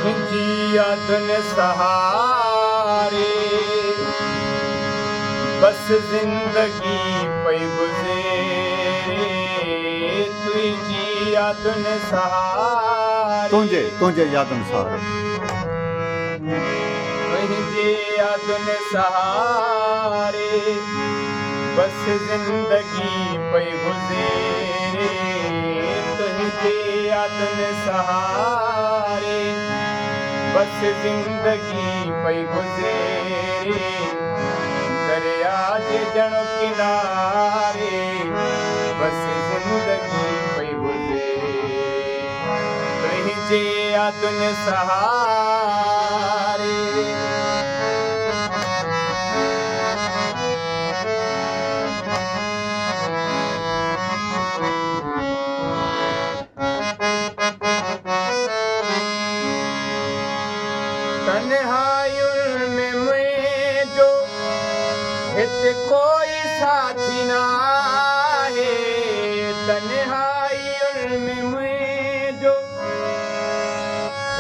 तुझी यादुन सहारे बस जिंदगी पई गुज़रे तुझी यादुन सहारे तुंहिंजे यादुनि सहारे तुझी यादुन सहारे बस जिंदगी पई गुज़रे तुझी यादुन सहारे बस जिंदगी पई गुज़रे दरिया जे जण किनारे बस जिंदगी पई गुज़रे तुझे यादुन सहारे तन्हायुनि में मुंहिंजो हिते कोई साथी न आहे तन्हायुनि में मुंहिंजो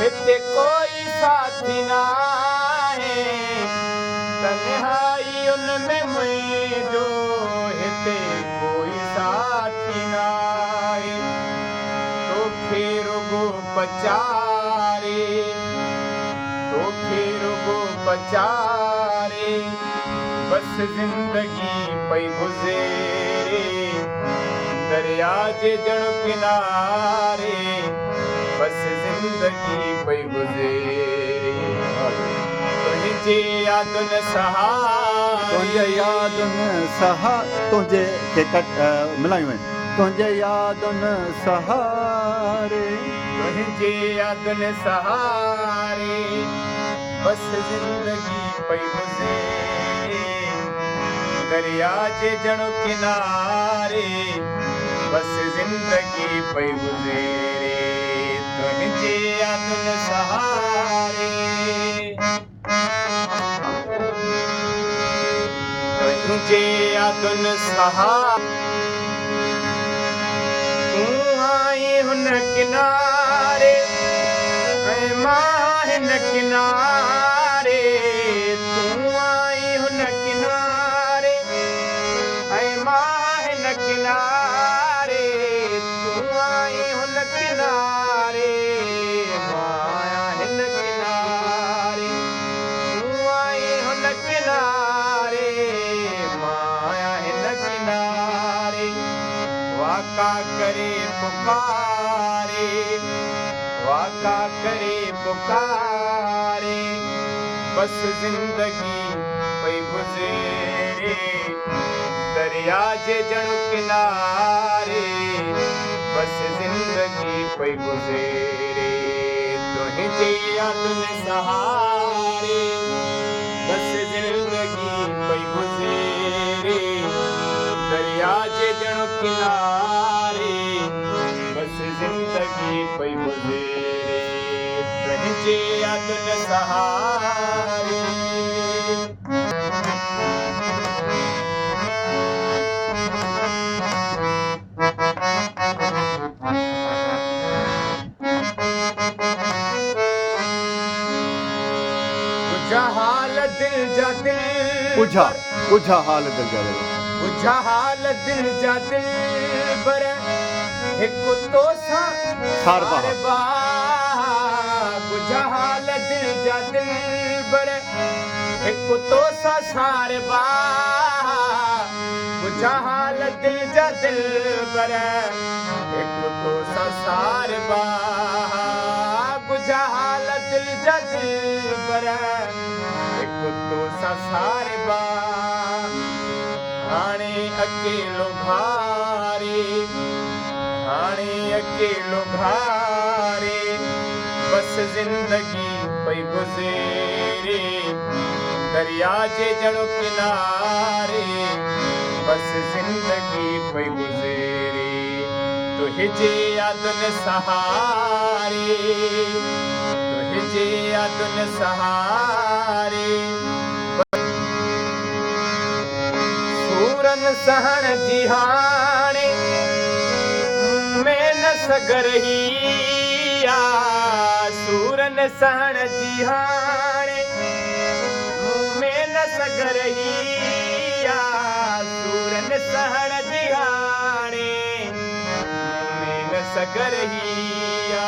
हिते कोई साथी न आहे तन्हायुनि में मुंहिंजो हिते कोई साथी न आहे तोखे रुगो पचारे तोखे रुगो पचारे बस जिंदगी पई गुज़रे दरिया जे जण किनारे बस जिंदगी पई गुज़रे तुंहिंजे यादुन सहारे तुंहिंजे खे मिलायूं आहिनि तुंहिंजे यादुनि सहारे तुंहिंजे यादुन सहारे बस जिंदगी पई गुज़रे दरिया जे जण किनारे बस जिंदगी पई गुज़रे तुंहिंजे यादुन सहारे तुंहिंजे यादुन सहारे तूं आई हुन किनारे ऐं मां हिन किनारे तूं आई हुन किनारे ऐं मां हिन किनारे तूं आई हुन किनारे मां हिन किनारे तूं आई हुन किनारे मां हिन किनारे वाका करे पुकारे वाका करे पुकारे बस जिंदगी पई गुज़रे दरिया जे जण किनारे बस जिंदगी पई गुज़रे तुंहिंजे यादुन सहारे बस जिंदगी पई गुज़रे दरिया जे जण किनारे बस जिंदगी पई गुज़रे तुंहिंजे यादुन सहारे बुझा हाल दिल जा दिल बुझा हाल दिल जा दिल बुझा हाल दिल जा दिल बर हिकु तो सारबा बुझा हाल दिल जा दिल बर हिकु तो सारबा बुझा हाल दिल जा दिल बर हिकु तो सारबा बुझा हाल दिल जा दिल बर हिकु तो सारबा हाणे अकेलो भारे हाणे अकेलो भारे बस जिंदगी पई गुज़रे दरिया जे जण किनारे बस जिंदगी पई गुज़रे तुंहिंजे यादुन सहारे तुंहिंजे यादुन सहारे सूरन सहण जी हाणे में न सगर ही जिया सूरन सहण जिहाणे में न सगरहिया सूरन सहण जिहाणे में न सगरहिया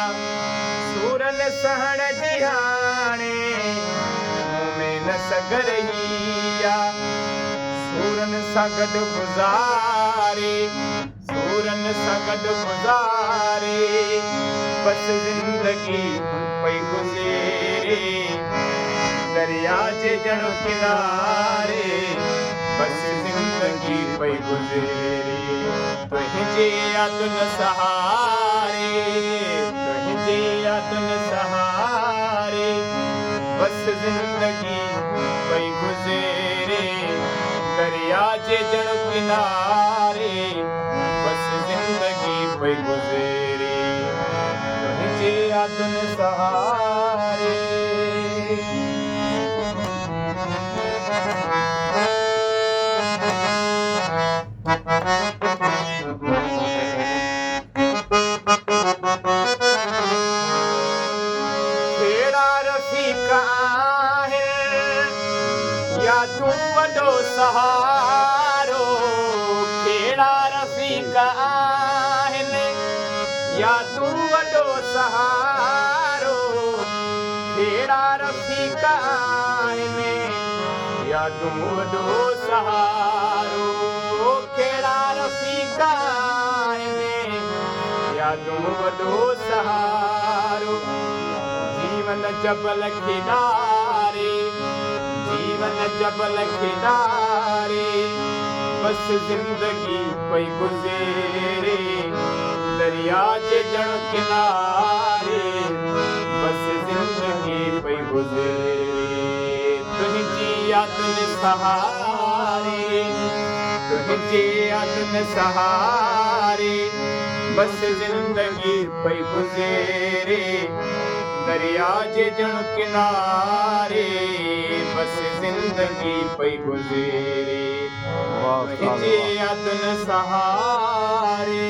सूरन सहण जिहाणे में न सगरहिया सूरन सां गॾु गुज़ारे सूरन सां गॾु गुज़ारे बस ज़िंदगी पई गुज़रे दरिया जे जण किनारे बस ज़िंदगी पई गुज़रे तुंहिंजे यादुनि सहारे तुंहिंजे यादुनि सहारे बस ज़िंदगी पई गुज़रे दरिया जे जण किनारे बस ज़िंदगी पई गुज़रे तुंहिंजे यादुनि सहारे कहिड़ा रफ़ीक आहिनि या तूं वॾो सहारो कहिड़ा रफ़ीक आहिनि या तूं वॾो सहारो कहिड़ा रफ़ीक आहिनि या तूं वॾो सहारो कहिड़ा रफ़ीक आहिनि या तूं वॾो सहारो जीवन जबल किनारे जीवन जबल किनारे बस ज़िंदगी पई गुज़रे दरिया जे जण किनारे बस ज़िंदगी पई गुज़रे तुंहिंजी यादुनि सहारे तुंहिंजे यादुनि सहारे बस ज़िंदगी पई गुज़रे दरिया जे जण किनारे बस ज़िंदगी पई गुज़रे तुंहिंजे यादुनि सहारे